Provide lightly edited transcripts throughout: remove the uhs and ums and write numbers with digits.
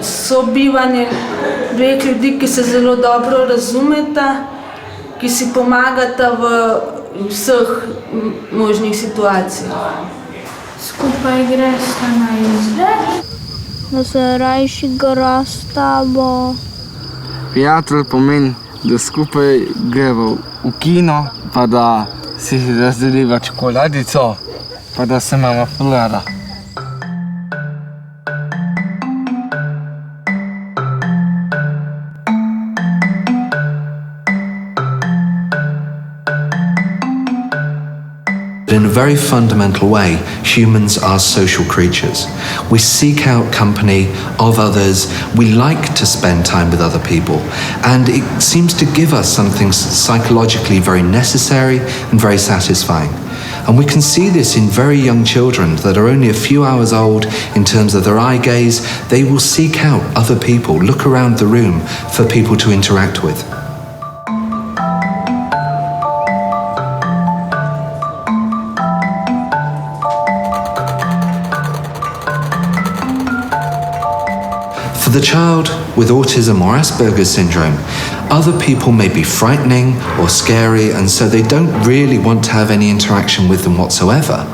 sobivanje dveh ljudi, ki se zelo dobro razumeta, ki si pomagata v vseh možnih situacijah. Skupaj gresta na izlet. Da se rajši igra s tabo. Prijatelj pomeni, da skupaj greva v kino, pa da si razdeliva čokoladico, pa da se imamo ful rada. In a very fundamental way, humans are social creatures. We seek out company of others. We like to spend time with other people. And it seems to give us something psychologically very necessary and very satisfying. And we can see this in very young children that are only a few hours old in terms of their eye gaze. They will seek out other people, look around the room for people to interact with. For the child with autism or Asperger's syndrome, other people may be frightening or scary, and so they don't really want to have any interaction with them whatsoever.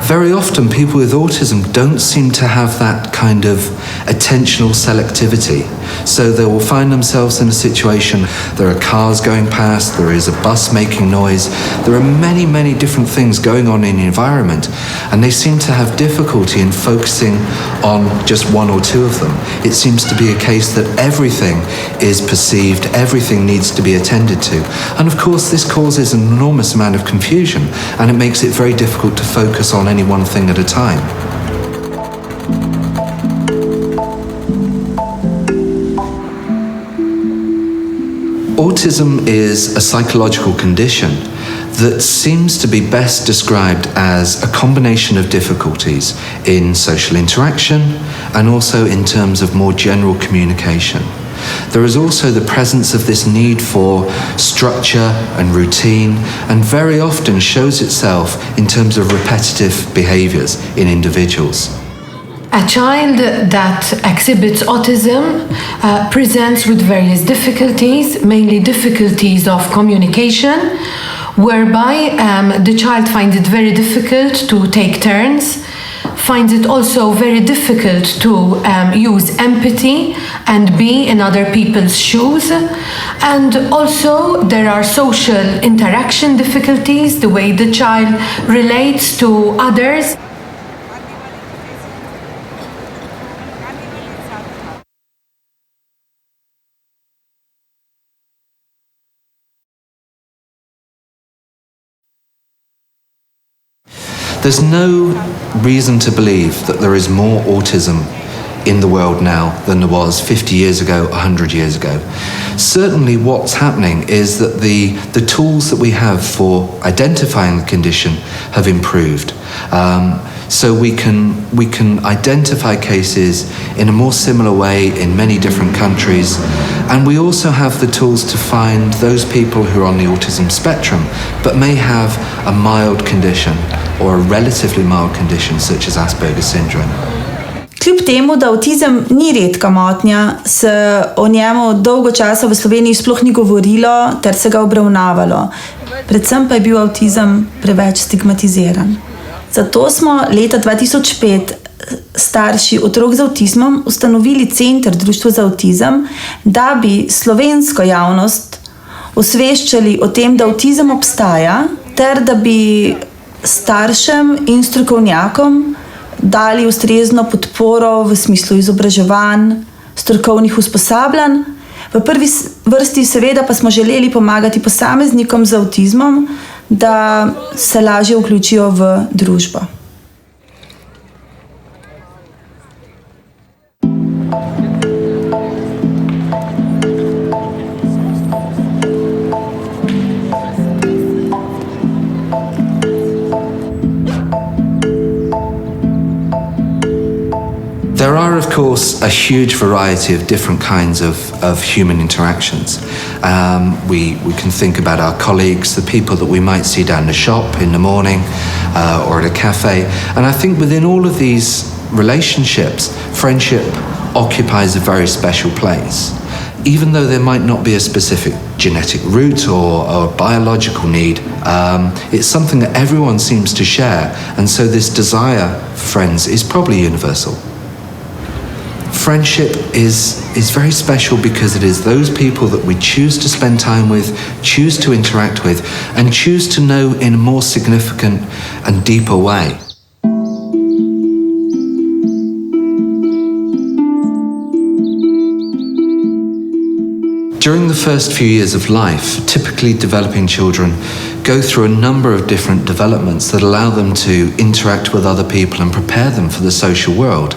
Very often people with autism don't seem to have that kind of attentional selectivity. So they will find themselves in a situation, there are cars going past, there is a bus making noise, there are many, many different things going on in the environment, and they seem to have difficulty in focusing on just one or two of them. It seems to be a case that everything is perceived, everything needs to be attended to. And of course this causes an enormous amount of confusion, and it makes it very difficult to focus on any one thing at a time. Autism is a psychological condition that seems to be best described as a combination of difficulties in social interaction and also in terms of more general communication. There is also the presence of this need for structure and routine, and very often shows itself in terms of repetitive behaviors in individuals. A child that exhibits autism presents with various difficulties, mainly difficulties of communication, whereby the child finds it very difficult to take turns, finds it also very difficult to use empathy and be in other people's shoes. And also there are social interaction difficulties, the way the child relates to others. There's no reason to believe that there is more autism in the world now than there was 50 years ago, 100 years ago. Certainly what's happening is that the tools that we have for identifying the condition have improved. So we can identify cases in a more similar way in many different countries, and we also have the tools to find those people who are on the autism spectrum but may have a mild condition or a relatively mild condition such as Asperger's syndrome. Kljub temu, da avtizem ni redka motnja, se o njemu dolgo časa v Sloveniji sploh ni govorilo ter se ga obravnavalo. Predvsem pa je bil avtizem preveč stigmatiziran. Zato smo leta 2005 starši otrok z avtizmom ustanovili Center Društvo za avtizem, da bi slovensko javnost osveščali o tem, da avtizem obstaja, ter da bi staršem in strokovnjakom dali ustrezno podporo v smislu izobraževanj, strokovnih usposabljanj. V prvi vrsti seveda pa smo želeli pomagati posameznikom z avtizmom, da se lažje vključijo v družbo. There are, of course, a huge variety of different kinds of human interactions. We can think about our colleagues, the people that we might see down the shop in the morning or at a cafe. And I think within all of these relationships, friendship occupies a very special place. Even though there might not be a specific genetic root or biological need, it's something that everyone seems to share, and so this desire for friends is probably universal. Friendship is very special because it is those people that we choose to spend time with, choose to interact with, and choose to know in a more significant and deeper way. During the first few years of life, typically developing children go through a number of different developments that allow them to interact with other people and prepare them for the social world.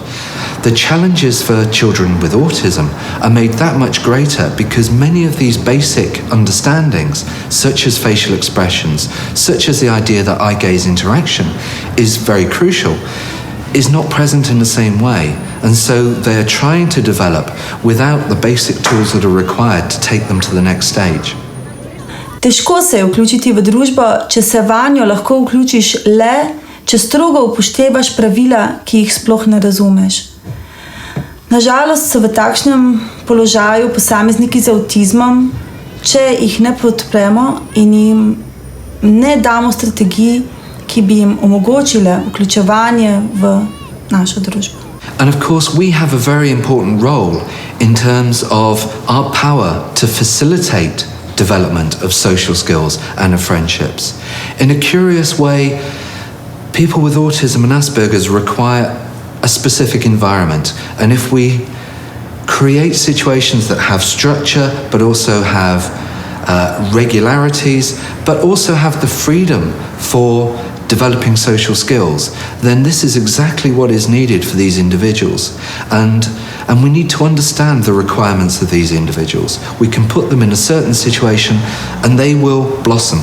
The challenges for children with autism are made that much greater because many of these basic understandings, such as facial expressions, such as the idea that eye-gaze interaction is very crucial, is not present in the same way. And so they are trying to develop without the basic tools that are required to take them to the next stage. Težko se je vključiti v družbo, če se vanjo lahko vključiš le, če strogo upoštevaš pravila, ki jih sploh ne razumeš. Nažalost so v takšnem položaju posamezniki z avtizmom, če jih ne podpremo in jim ne damo strategij, ki bi jim omogočile vključevanje v našo družbo. And of course, we have a very important role in terms of our power to facilitate development of social skills and of friendships. In a curious way, people with autism and Asperger's require a specific environment. And if we create situations that have structure, but also have regularities, but also have the freedom for developing social skills, then this is exactly what is needed for these individuals. And we need to understand the requirements of these individuals. We can put them in a certain situation and they will blossom.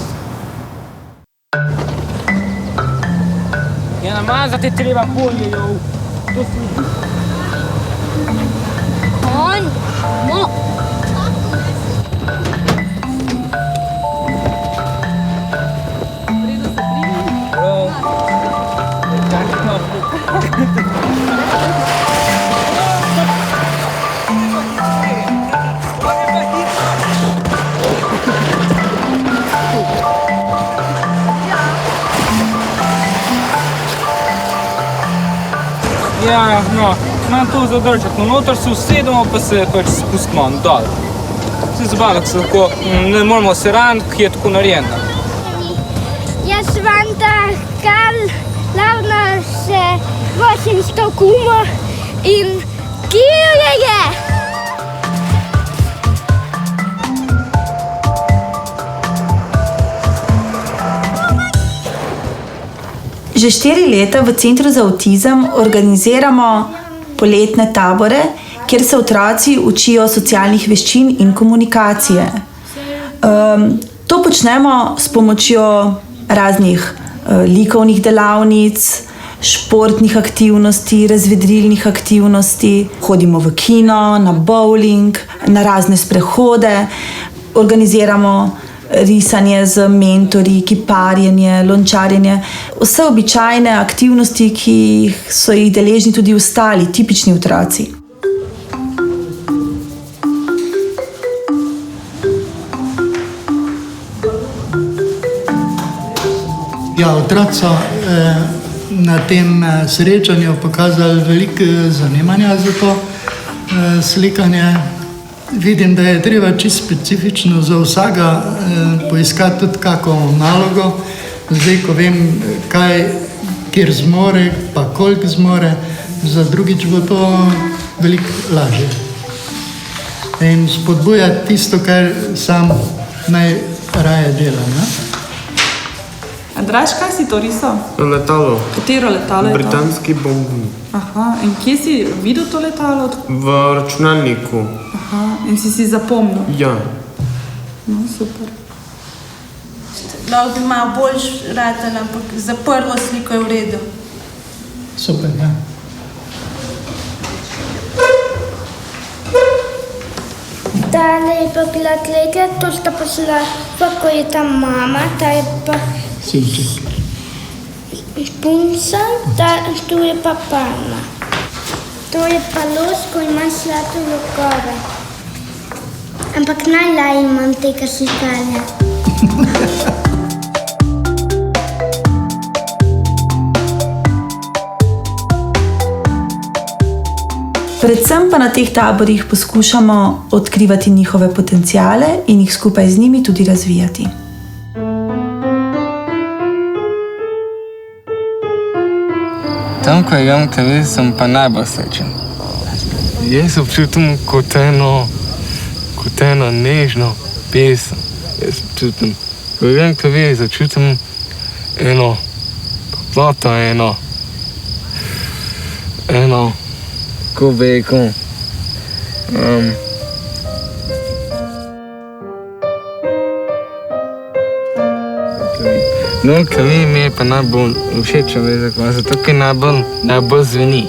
Ja, no, imam to zadržati. No, noter se usedemo, pa se pač spustimo dol. Se zabavati se lahko, ne moramo se raniti, ki je tako narejeno. Jaz vam takal lavno se vosim s to kumo in kje je? Že 4 leta v Centru za avtizem organiziramo poletne tabore, kjer se otroci učijo socialnih veščin in komunikacije. To počnemo s pomočjo raznih likovnih delavnic, športnih aktivnosti, razvedrilnih aktivnosti. Hodimo v kino, na bowling, na razne sprehode, organiziramo risanje z mentorji, kiparjenje, lončarjenje. Vse običajne aktivnosti, ki so jih deležni tudi ostali, tipični otroci. Ja, otroci so na tem srečanju pokazali veliko zanimanja za to slikanje. Vidim, da je treba čisto specifično za vsega poiskati tudi kako nalogo. Zdaj, ko vem, kaj, kjer zmore, pa koliko zmore, za drugič bo to veliko lažje. In spodbujati tisto, kar sam najraje delam. Ne? Andraž, kaj si to risal? Letalo. Katero letalo je to? Britanski bombon. Aha, in kje si videl to letalo? V računalniku. Aha, in si zapomnil? Ja. No, super. Lahko bi malo bolj ratala, ampak za prvo sliko je v redu. Super, ja. Tale je pa bila tletja, to sta posla, pa ko je ta mama, ta je pa Sinček. punca, tu je pa pana. To je pa losko, ima sladko kove. Ampak najlaje imam tega slikanja. Predvsem pa na teh taborih poskušamo odkrivati njihove potenciale in jih skupaj z njimi tudi razvijati. Tam, ko igram TV, sem pa najbolj srečen. Jaz občutim kot eno nežno pesem. Jaz občutim, ko igram TV, začutim eno toploto, kako bi rekel, no, klavi mi je pa najbolj všeč, zato ker najbolj zveni.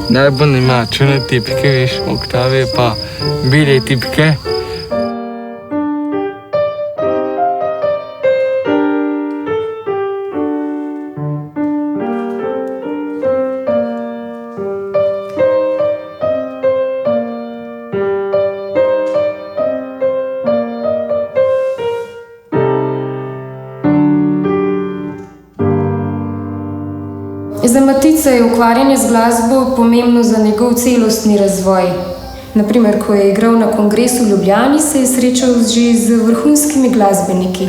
Najbolj ima črne tipke, veš, oktave pa bele tipke. Za Matica je ukvarjanje z glasbo pomembno za njegov celostni razvoj. Naprimer, ko je igral na kongresu v Ljubljani, se je srečal že z vrhunskimi glasbeniki.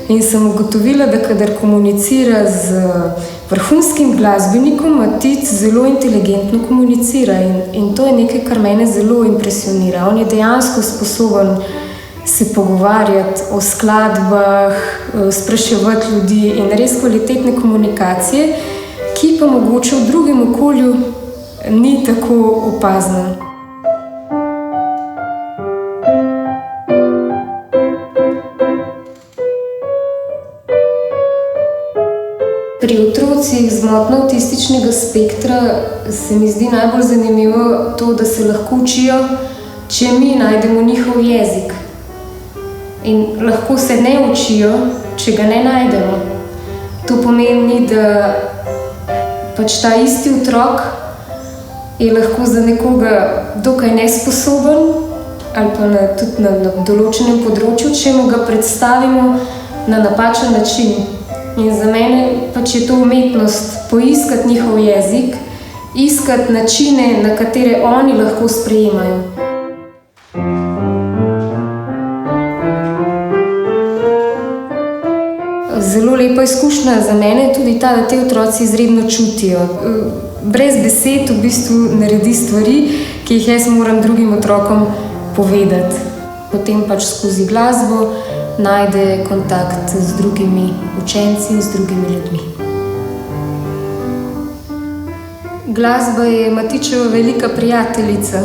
In sem ugotovila, da kadar komunicira z vrhunskim glasbenikom, Matic zelo inteligentno komunicira. In to je nekaj, kar mene zelo impresionira. On je dejansko sposoben se pogovarjati o skladbah, spraševati ljudi in res kvalitetne komunikacije, ki pa mogoče v drugem okolju ni tako opazna. Pri otrocih z motnjo avtističnega spektra se mi zdi najbolj zanimivo to, da se lahko učijo, če mi najdemo njihov jezik. In lahko se ne učijo, če ga ne najdemo. To pomeni, da pač ta isti otrok je lahko za nekoga dokaj nesposoben ali pa tudi na določenem področju, če mu ga predstavimo na napačen način. In za mene pač je to umetnost poiskati njihov jezik, iskati načine, na katere oni lahko sprejemajo. Zelo lepa izkušnja za mene je tudi ta, da te otroci izredno čutijo. Brez besed v bistvu naredi stvari, ki jih jaz moram drugim otrokom povedati. Potem pač skozi glasbo najde kontakt z drugimi učenci in z drugimi ljudmi. Glasba je Matičeva velika prijateljica.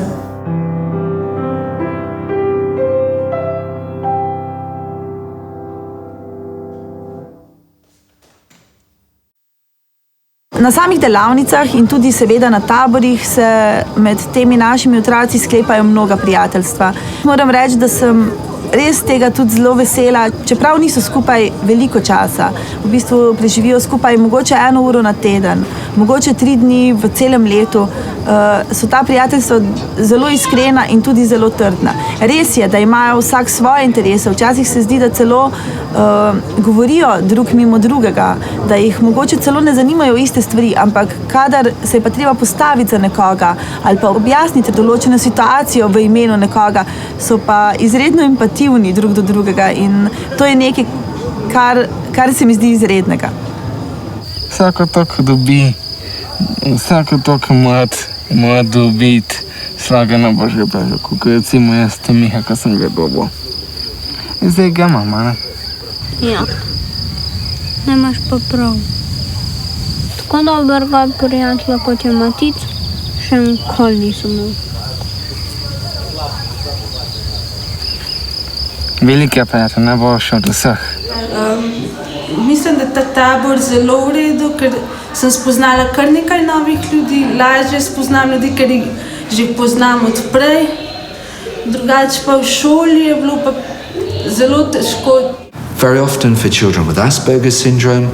Na samih delavnicah in tudi seveda na taborih se med temi našimi otroci sklepajo mnoga prijateljstva. Moram reči, da sem res tega tudi zelo vesela, čeprav niso skupaj veliko časa. V bistvu preživijo skupaj mogoče 1 uro na teden, mogoče 3 dni v celem letu. So ta prijateljstva zelo iskrena in tudi zelo trdna. Res je, da imajo vsak svoje interese. Včasih se zdi, da celo govorijo drug mimo drugega, da jih mogoče celo ne zanimajo iste stvari, ampak kadar se je pa treba postaviti za nekoga ali pa objasniti določeno situacijo v imenu nekoga, so pa izredno empativni drug do drugega in to je nekaj, kar se mi zdi izrednega. Vsako toliko mora dobiti slagano Božje blago, kot recimo jaz Miha, ko sem ga dobil. In zdaj ga imam, ne? Ja, ne imaš pa prav. Tako dobrega prijatelja kot je Matic, še nikoli nisem imel. Veliki prijatelj, najboljši od vseh. Mislim, da ta tabor zelo v redu, ker sem spoznala kar nekaj novih ljudi, lažje spoznam ljudi, ker jih že poznam od prej. Drugače pa v šoli je bilo pa zelo težko. Very often for children with Asperger's syndrome,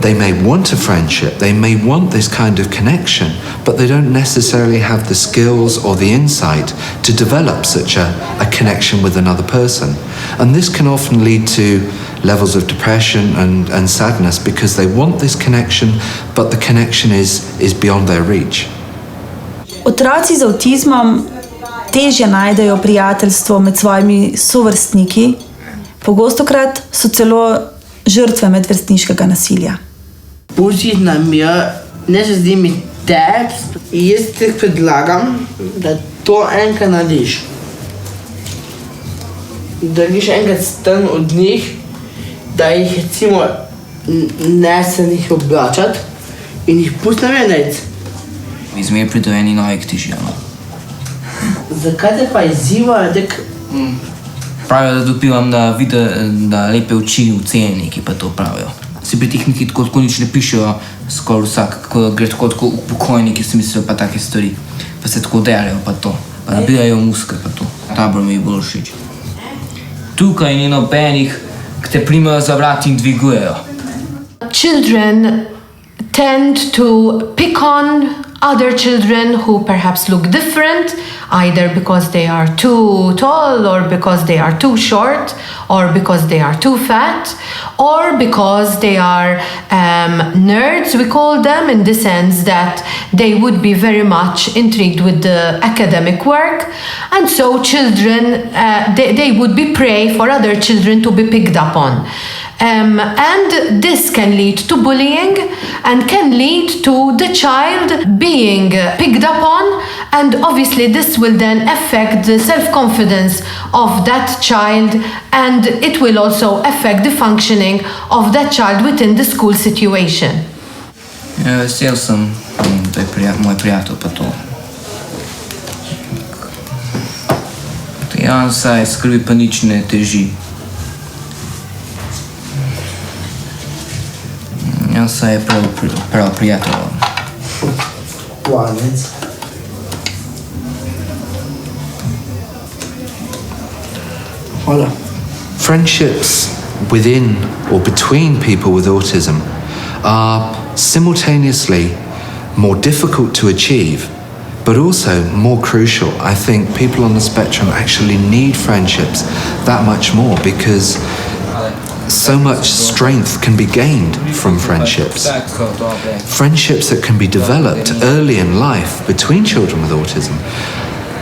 They may want a friendship, they may want this kind of connection, but they don't necessarily have the skills or the insight to develop such a connection with another person. And this can often lead to levels of depression and sadness because they want this connection, but the connection is beyond their reach. Otroci z avtizmom težje najdejo prijateljstvo med svojimi sovrstniki, pogostokrat so celo žrtve medvrstniškega nasilja. Pusti nam je, ne se zdi mi tekst, jaz ti predlagam, da to enkrat narediš. Da greš enkrat stran od njih, da jih recimo ne se njih oblačati in jih pusti na venec. Izmer pridejo eni novi k teži. Zakaj te pa izzivajo, dek? Pravijo, da dobivam, da vide, da lepe oči v ceniki, pa to pravijo. Se pri tehniki tako nič ne pišejo, skoraj vsak, kako gre tako upokojniki, si mislijo pa take stvari. Pa se tako delajo, pa to. Pa nabijajo muske, pa to. Tabor mi je bolj všeč. Tukaj ni nobenih, ki te primejo za vrat in dvigujejo. Children tend to pick on other children who perhaps look different, either because they are too tall or because they are too short or because they are too fat or because they are nerds, we call them, in the sense that they would be very much intrigued with the academic work, and so children, they would be prey for other children to be picked up on. And this can lead to bullying and can lead to the child being picked up on, and obviously this will then affect the self-confidence of that child, and it will also affect the functioning of that child within the school situation. Vesel sem, da je moj prijatelj pa to. Ja, saj skrbi pa nič ne teži. Ja, saj je prav prijatelj. Planec. Hvala. Friendships within or between people with autism are simultaneously more difficult to achieve, but also more crucial. I think people on the spectrum actually need friendships that much more because so much strength can be gained from friendships. Friendships that can be developed early in life between children with autism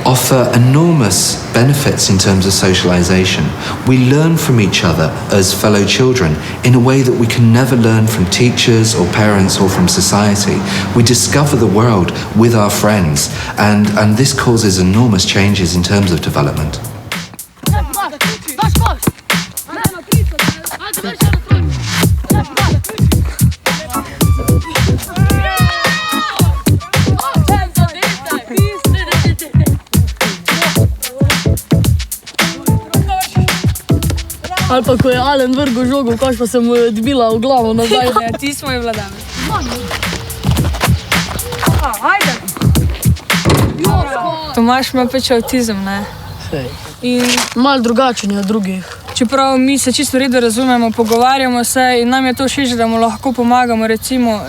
offer enormous benefits in terms of socialization. We learn from each other as fellow children in a way that we can never learn from teachers or parents or from society. We discover the world with our friends, and this causes enormous changes in terms of development. Ali pa ko je Alen vrgel žogo, kaž pa se mu je odbila v glavo nazaj. Ti smo je vladali. Tomaš ima pač avtizem, ne? In malo drugačen je od drugih. Čeprav mi se čisto redo razumemo, pogovarjamo se in nam je to všeč, da mu lahko pomagamo, recimo,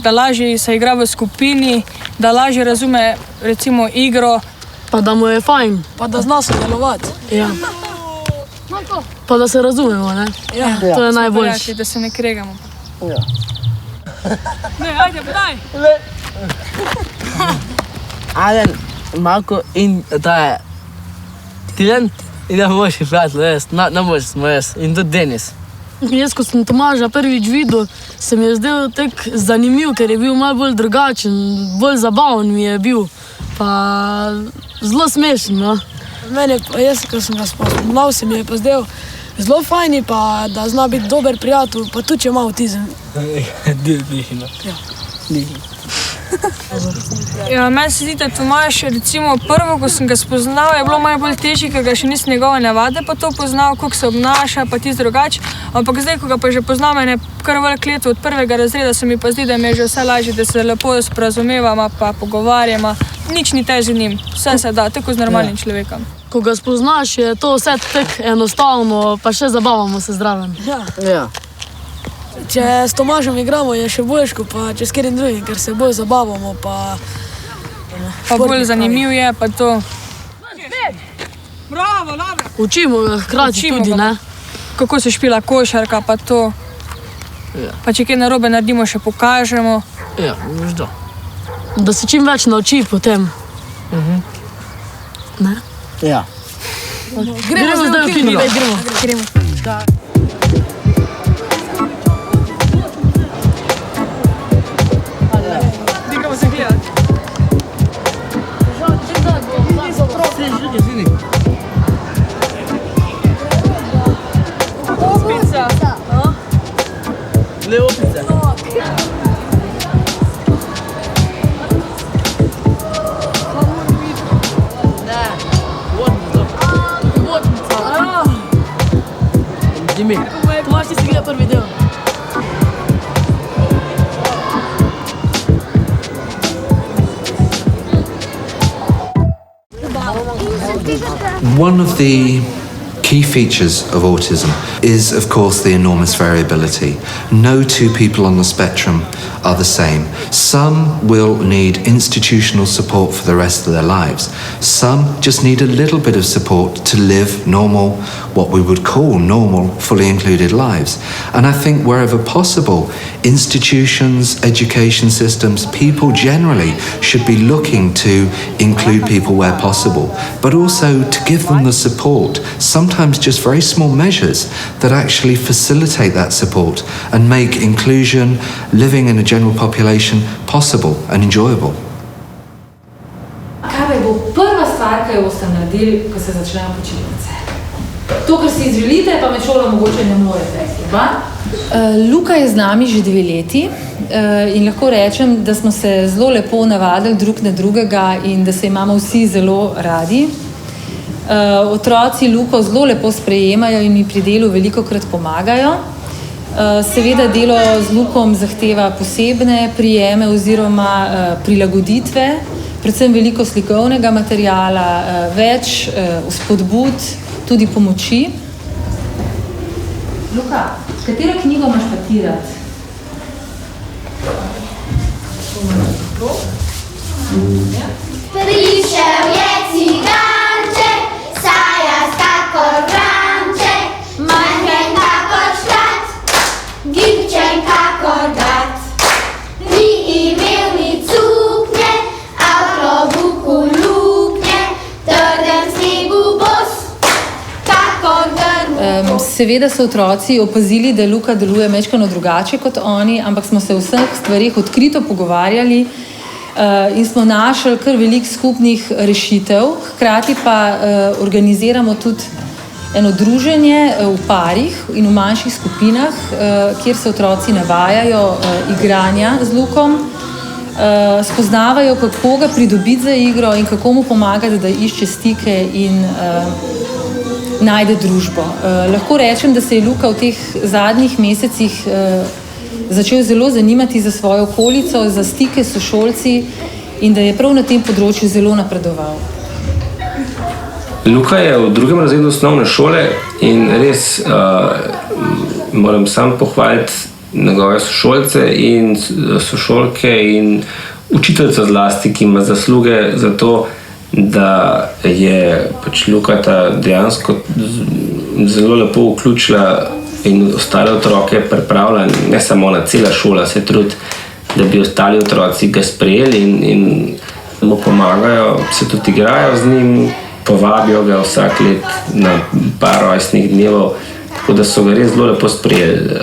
da lažje se igra v skupini, da lažje razume, recimo, igro. Pa da mu je fajn. Pa da zna sodelovati. Ja. Pa da se razumemo, ne? Ja. To je najboljše. Da se ne kregamo. Ja. Ne, ajde, podaj! Alen, Marko in ta je Tilen in da boljši prijatelj, najboljši smo jaz in tudi Denis. Jaz, ko sem Tomaža prvič videl, se mi je zdel tek zanimiv, ker je bil malo bolj drugačen, bolj zabaven mi je bil, pa zelo smešen, no. Mene, jaz, ko sem ga spoznal, se mi je pa zdel zelo fajn, pa da zna biti dober prijatelj, pa tudi če ima avtizem. Dihino. Ja. Ja, meni se zdi, da Tomaž, recimo prvo, ko sem ga spoznal, je bilo malo bolj težje, ker ga še nisem njegove navade pa to poznal, kako se obnaša, pa tisto drugače. Ampak zdaj, ko ga pa že poznam, mene kar veliko let od prvega razreda, se mi pa zdi, da mi je že vse lažje, da se lepo sporazumevamo, pa pogovarjamo. Nič ni težje njim, vse se da, tako z normalnim človekom. Ko ga spoznaš, je to vse tako enostavno, pa še zabavamo se zraven. Ja. če s Tomažem igramo, je še boljš, kot pa če s katerim drugim, ker se bolj zabavamo. Pa bolj zanimiv je pa to. Bravo, dobro. Učimo ga hkrati tudi, ne? Kako se špila košarka, pa to. Pa če kaj narobe naredimo, še pokažemo. Ja, možda. Da se čim več nauči potem. Ne? Ja. Gremo zdaj v kino. Gremo. Gremo se gledati. Spica. Levo pice. Jimmy. Tomaž, ti si gleda prvi del. One of the key features of autism is, of course, the enormous variability. No two people on the spectrum are the same. Some will need institutional support for the rest of their lives. Some just need a little bit of support to live normal, what we would call normal, fully included lives. And I think wherever possible, institutions, education systems, people generally should be looking to include people where possible, but also to give them the support, sometimes just very small measures that actually facilitate that support and make inclusion, living in a general population, possible and enjoyable. Kaj bo prva stvar, ki jo boste naredili, ko se začnejo počitnice? To, kar si želite, pa med šolo mogoče ne morete. Luka je z nami že 2 leti in lahko rečem, da smo se zelo lepo navadili drug na drugega in da se imamo vsi zelo radi. Otroci Luko zelo lepo sprejemajo in mi pri delu velikokrat pomagajo. Seveda delo z Lukom zahteva posebne prijeme oziroma prilagoditve, predvsem veliko slikovnega materiala, več vzpodbud, tudi pomoči. Luka, katero knjigo imaš patirati? Prišel je ciganček, sajast kakor vranček, majhen kakor škat, gibčen kakor gat. Ni imel ni cuknje, a v klobuku luknje, trden snegu bos, kakor grm. Seveda so otroci opazili, da Luka deluje majčkeno drugače kot oni, ampak smo se o vseh stvarih odkrito pogovarjali in smo našli kar veliko skupnih rešitev. Hkrati pa organiziramo tudi eno druženje v parih in v manjših skupinah, kjer se otroci navajajo igranja z Lukom, spoznavajo, kako ga pridobiti za igro in kako mu pomagati, da išče stike in najde družbo. Lahko rečem, da se je Luka v teh zadnjih mesecih začel zelo zanimati za svojo okolico, za stike s sošolci in da je prav na tem področju zelo napredoval. Luka je v 2. razredu osnovne šole in res moram sam pohvaliti njegove sošolce in sošolke in učiteljico zlasti, ki ima zasluge za to, da je pač Lukata dejansko zelo lepo vključila in ostale otroke pripravila, ne samo ona, cela šola se trudi, da bi ostali otroci ga sprejeli in mu pomagajo, se tudi igrajo z njim, povabijo ga vsak let na par rojstnih dnevov, tako da so ga res zelo lepo sprejeli.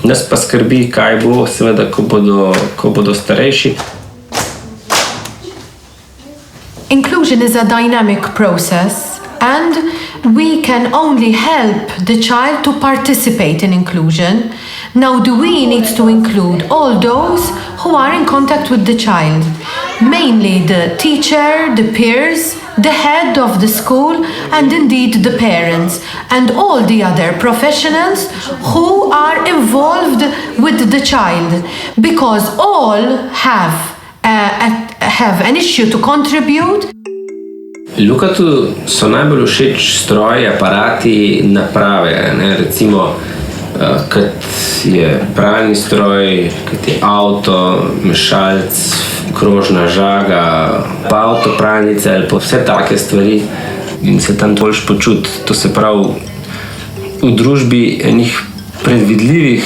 Nas pa skrbi, kaj bo, seveda, ko bodo starejši. Inclusion is a dynamic process, and we can only help the child to participate in inclusion. Now, the we needs to include all those who are in contact with the child, mainly the teacher, the peers, the head of the school, and indeed the parents, and all the other professionals who are involved with the child, because all have an issue to contribute. Lukatu so najbolj všeč stroji, aparati, naprave. Recimo kot je pralni stroj, kot je avto, mešalec, krožna žaga, pa avtopralnice ali pa vse take stvari in se tam boljš počuti. To se pravi, v družbi enih predvidljivih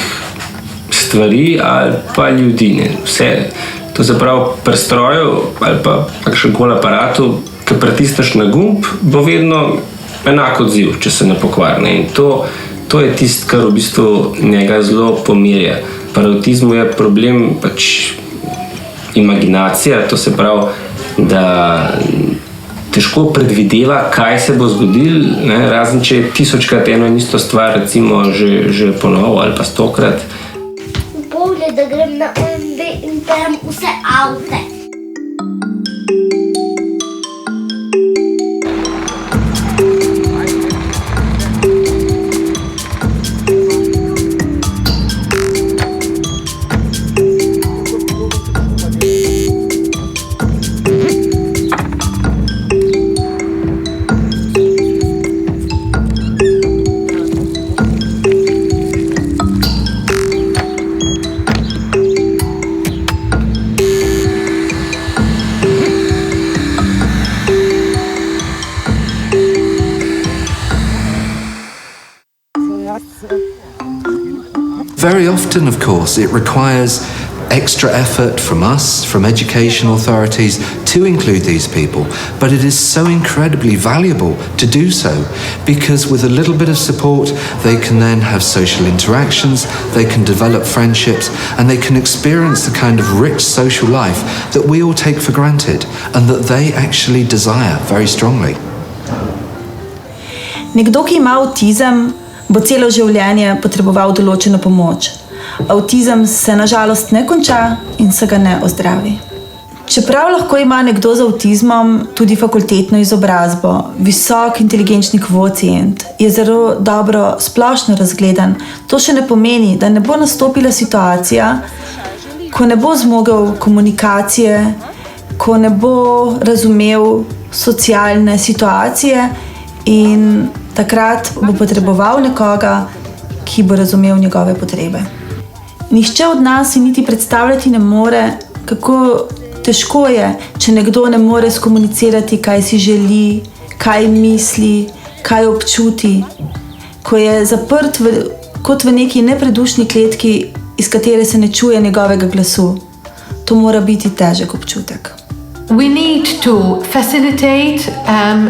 stvari ali pa ljudi. Ne. Vse, to se pravi, pri stroju ali pa kakšen koli aparatu, ki pritisneš na gumb, bo vedno enak odziv, če se ne pokvari. In to je tisto, kar v bistvu njega zelo pomirja. Pri avtizmu je problem pač imaginacija, to se pravi, da težko predvideva, kaj se bo zgodilo, razen če je 1000-krat eno in isto stvar, recimo že ponovil ali pa 100-krat. Bolje, da grem na OMV in pejem vse avte. Very often, of course, it requires extra effort from us, from education authorities, to include these people. But it is so incredibly valuable to do so, because with a little bit of support, they can then have social interactions, they can develop friendships, and they can experience the kind of rich social life that we all take for granted and that they actually desire very strongly. Nekdo, ki ima avtizem, bo celo življenje potreboval določeno pomoč. Avtizem se nažalost ne konča in se ga ne ozdravi. Čeprav lahko ima nekdo z avtizmom tudi fakultetno izobrazbo, visok inteligenčni kvocient, je zelo dobro splošno razgledan, to še ne pomeni, da ne bo nastopila situacija, ko ne bo zmogel komunikacije, ko ne bo razumel socialne situacije in takrat bo potreboval nekoga, ki bo razumel njegove potrebe. Nihče od nas si niti predstavljati ne more, kako težko je, če nekdo ne more skomunicirati, kaj si želi, kaj misli, kaj občuti, ko je zaprt kot v neki nepredušni kletki, iz katere se ne čuje njegovega glasu. To mora biti težek občutek. We need to facilitate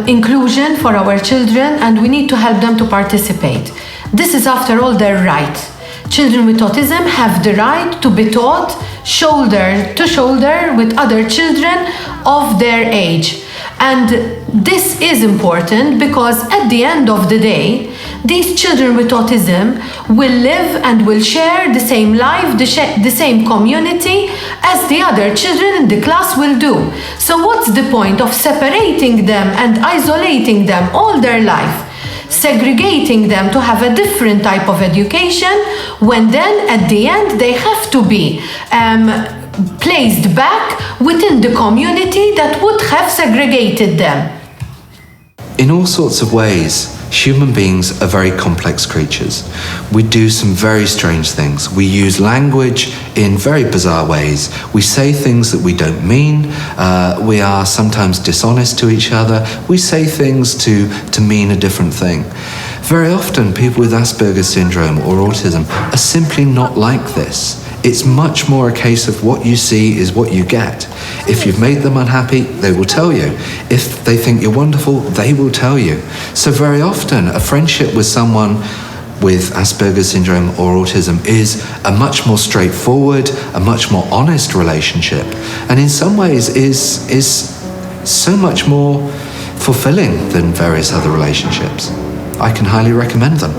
inclusion for our children and we need to help them to participate. This is after all their right. Children with autism have the right to be taught shoulder to shoulder with other children of their age. And this is important because at the end of the day, these children with autism will live and will share the same life, the same community as the other children in the class will do. So what's the point of separating them and isolating them all their life? Segregating them to have a different type of education when then at the end they have to be placed back within the community that would have segregated them. In all sorts of ways, human beings are very complex creatures. We do some very strange things. We use language in very bizarre ways. We say things that we don't mean. We are sometimes dishonest to each other. We say things to mean a different thing. Very often, people with Asperger's syndrome or autism are simply not like this. It's much more a case of what you see is what you get. If you've made them unhappy, they will tell you. If they think you're wonderful, they will tell you. So very often, a friendship with someone with Asperger's syndrome or autism is a much more straightforward, a much more honest relationship, and in some ways is so much more fulfilling than various other relationships. I can highly recommend them.